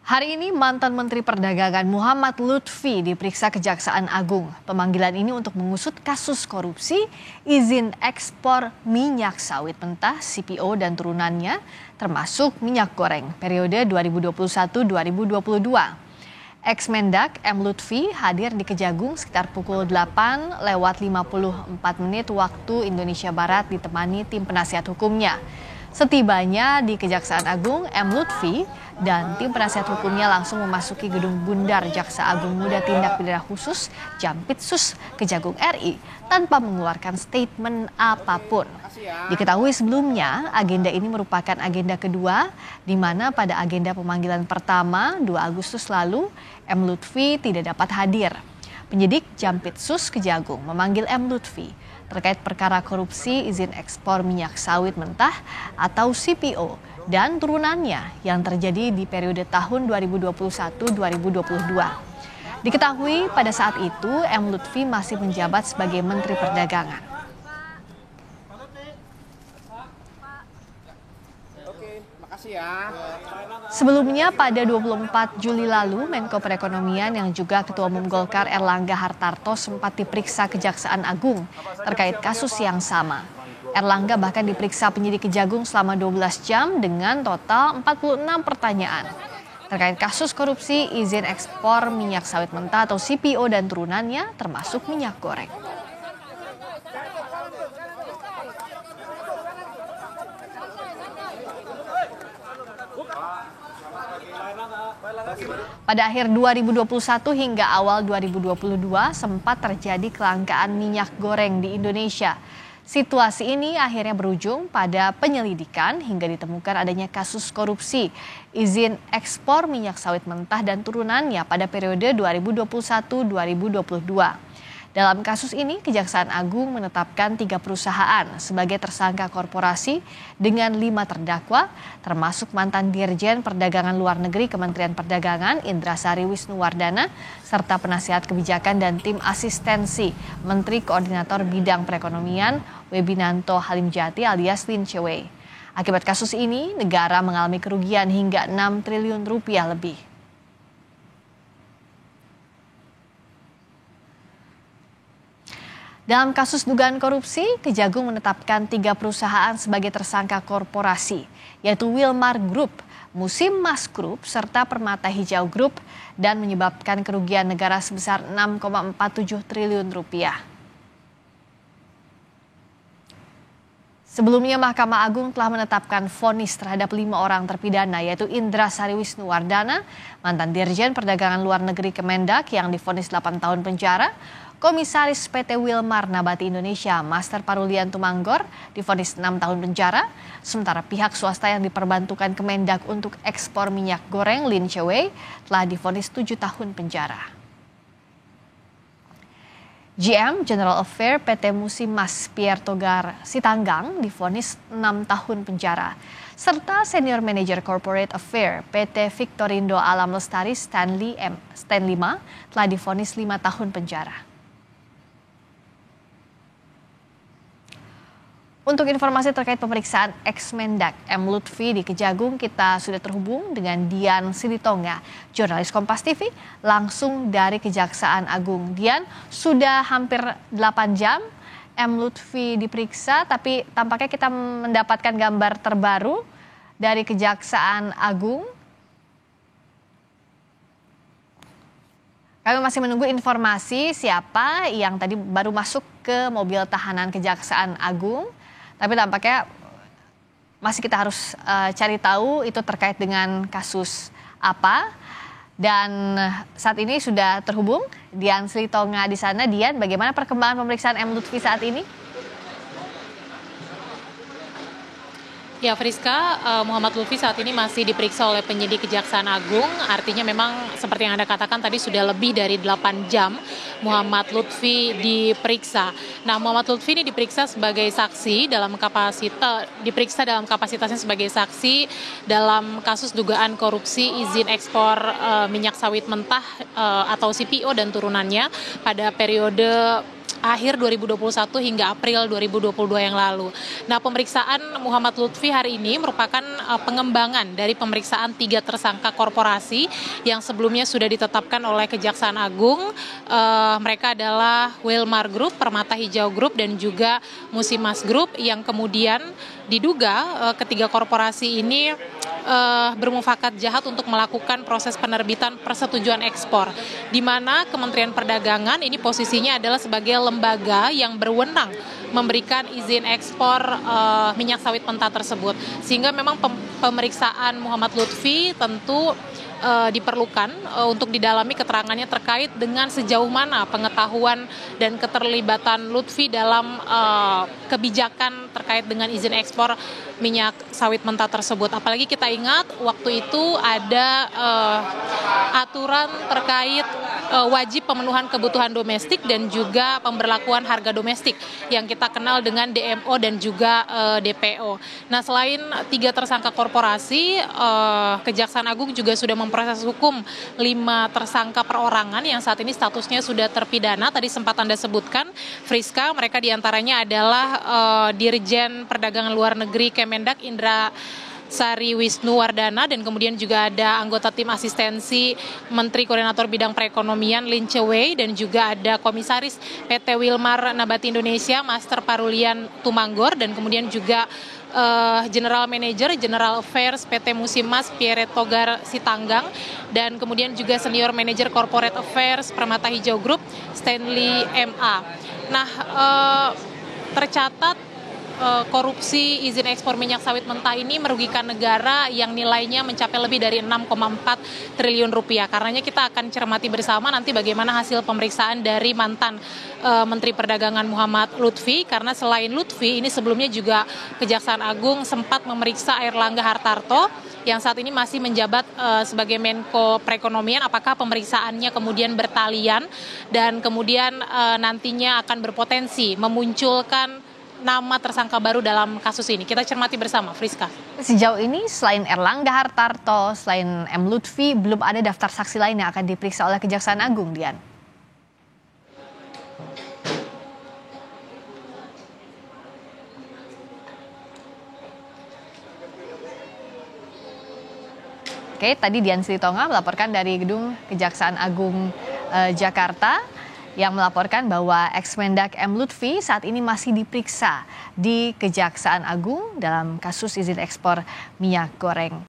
Hari ini mantan Menteri Perdagangan Muhammad Lutfi diperiksa Kejaksaan Agung. Pemanggilan ini untuk mengusut kasus korupsi izin ekspor minyak sawit mentah CPO dan turunannya, termasuk minyak goreng periode 2021-2022. Ex-Mendak M. Lutfi hadir di Kejagung sekitar pukul 8:54 waktu Indonesia Barat ditemani tim penasihat hukumnya. Setibanya di Kejaksaan Agung, M. Lutfi dan tim penasihat hukumnya langsung memasuki gedung Bundar Jaksa Agung Muda Tindak Pidana Khusus Jampitsus Kejagung RI tanpa mengeluarkan statement apapun. Diketahui sebelumnya, agenda ini merupakan agenda kedua, di mana pada agenda pemanggilan pertama 2 Agustus lalu, M. Lutfi tidak dapat hadir. Penyidik Jampitsus Kejagung memanggil M. Lutfi terkait perkara korupsi izin ekspor minyak sawit mentah atau CPO dan turunannya yang terjadi di periode tahun 2021-2022. Diketahui pada saat itu M. Lutfi masih menjabat sebagai Menteri Perdagangan. Oke, makasih ya. Sebelumnya pada 24 Juli lalu, Menko Perekonomian yang juga Ketua Umum Golkar Erlangga Hartarto sempat diperiksa Kejaksaan Agung terkait kasus yang sama. Erlangga bahkan diperiksa penyidik Kejagung selama 12 jam dengan total 46 pertanyaan terkait kasus korupsi izin ekspor minyak sawit mentah atau CPO dan turunannya, termasuk minyak goreng. Pada akhir 2021 hingga awal 2022 sempat terjadi kelangkaan minyak goreng di Indonesia. Situasi ini akhirnya berujung pada penyelidikan hingga ditemukan adanya kasus korupsi izin ekspor minyak sawit mentah dan turunannya pada periode 2021-2022. Dalam kasus ini, Kejaksaan Agung menetapkan 3 perusahaan sebagai tersangka korporasi dengan 5 terdakwa, termasuk mantan Dirjen Perdagangan Luar Negeri Kementerian Perdagangan Indra Sari Wisnuwardana, serta penasihat kebijakan dan tim asistensi Menteri Koordinator Bidang Perekonomian Webinanto Halimjati alias Lin Che-wei. Akibat kasus ini, negara mengalami kerugian hingga 6 triliun rupiah lebih. Dalam kasus dugaan korupsi, Kejagung menetapkan 3 perusahaan sebagai tersangka korporasi, yaitu Wilmar Group, Musim Mas Group, serta Permata Hijau Group, dan menyebabkan kerugian negara sebesar 6,47 triliun rupiah. Sebelumnya, Mahkamah Agung telah menetapkan vonis terhadap 5 orang terpidana, yaitu Indra Sari Wisnuwardana, mantan Dirjen Perdagangan Luar Negeri Kemendak yang divonis 8 tahun penjara, Komisaris PT Wilmar Nabati Indonesia, Master Parulian Tumanggor, divonis 6 tahun penjara, sementara pihak swasta yang diperbantukan Kemendak untuk ekspor minyak goreng Lin Che-wei telah divonis 7 tahun penjara. GM General Affair PT Musimas Pierre Togar Sitanggang divonis 6 tahun penjara, serta Senior Manager Corporate Affair PT Victorindo Alam Lestari Stanley Ma telah divonis 5 tahun penjara. Untuk informasi terkait pemeriksaan ex-Mendak M. Lutfi di Kejagung, kita sudah terhubung dengan Dian Silitonga, jurnalis Kompas TV, langsung dari Kejaksaan Agung. Dian, sudah hampir 8 jam M. Lutfi diperiksa, tapi tampaknya kita mendapatkan gambar terbaru dari Kejaksaan Agung. Kami masih menunggu informasi siapa yang tadi baru masuk ke mobil tahanan Kejaksaan Agung. Tapi tampaknya masih kita harus cari tahu itu terkait dengan kasus apa. Dan saat ini sudah terhubung Dian Silitonga di sana. Dian, bagaimana perkembangan pemeriksaan M. Lutfi saat ini? Ya, Friska, Muhammad Lutfi saat ini masih diperiksa oleh penyidik Kejaksaan Agung. Artinya memang seperti yang Anda katakan tadi sudah lebih dari 8 jam Muhammad Lutfi diperiksa. Nah, Muhammad Lutfi ini diperiksa sebagai saksi dalam kapasitasnya sebagai saksi dalam kasus dugaan korupsi izin ekspor minyak sawit mentah atau CPO dan turunannya pada periode akhir 2021 hingga April 2022 yang lalu. Nah, pemeriksaan Muhammad Lutfi hari ini merupakan pengembangan dari pemeriksaan 3 tersangka korporasi yang sebelumnya sudah ditetapkan oleh Kejaksaan Agung. Mereka adalah Wilmar Group, Permata Hijau Group, dan juga Musimas Group yang kemudian diduga ketiga korporasi ini bermufakat jahat untuk melakukan proses penerbitan persetujuan ekspor, di mana Kementerian Perdagangan ini posisinya adalah sebagai lembaga yang berwenang memberikan izin ekspor minyak sawit mentah tersebut. Sehingga memang pemeriksaan Muhammad Lutfi tentu diperlukan untuk didalami keterangannya terkait dengan sejauh mana pengetahuan dan keterlibatan Lutfi dalam kebijakan terkait dengan izin ekspor minyak sawit mentah tersebut. Apalagi kita ingat waktu itu ada aturan terkait wajib pemenuhan kebutuhan domestik dan juga pemberlakuan harga domestik yang kita kenal dengan DMO dan juga DPO. Nah, selain 3 tersangka korporasi, Kejaksaan Agung juga sudah memproses hukum 5 tersangka perorangan yang saat ini statusnya sudah terpidana. Tadi sempat Anda sebutkan, Friska, mereka diantaranya adalah Dirjen Perdagangan Luar Negeri Kemendak Indra Sari Wisnu Wardana, dan kemudian juga ada anggota tim asistensi Menteri Koordinator Bidang Perekonomian Lin Che-wei, dan juga ada Komisaris PT Wilmar Nabati Indonesia Master Parulian Tumanggor, dan kemudian juga General Manager General Affairs PT Musimas Pierre Togar Sitanggang, dan kemudian juga Senior Manager Corporate Affairs Permata Hijau Group Stanley MA. Nah, tercatat korupsi izin ekspor minyak sawit mentah ini merugikan negara yang nilainya mencapai lebih dari 6,4 triliun rupiah. Karenanya kita akan cermati bersama nanti bagaimana hasil pemeriksaan dari mantan Menteri Perdagangan Muhammad Lutfi, karena selain Lutfi ini sebelumnya juga Kejaksaan Agung sempat memeriksa Airlangga Hartarto yang saat ini masih menjabat sebagai Menko Perekonomian. Apakah pemeriksaannya kemudian bertalian dan kemudian nantinya akan berpotensi memunculkan nama tersangka baru dalam kasus ini? Kita cermati bersama, Friska. Sejauh ini selain Airlangga Hartarto, selain M. Lutfi, belum ada daftar saksi lain yang akan diperiksa oleh Kejaksaan Agung, Dian. Oke, tadi Dian Sritonga melaporkan dari Gedung Kejaksaan Agung Jakarta, yang melaporkan bahwa Ex-Mendak M. Lutfi saat ini masih diperiksa di Kejaksaan Agung dalam kasus izin ekspor minyak goreng.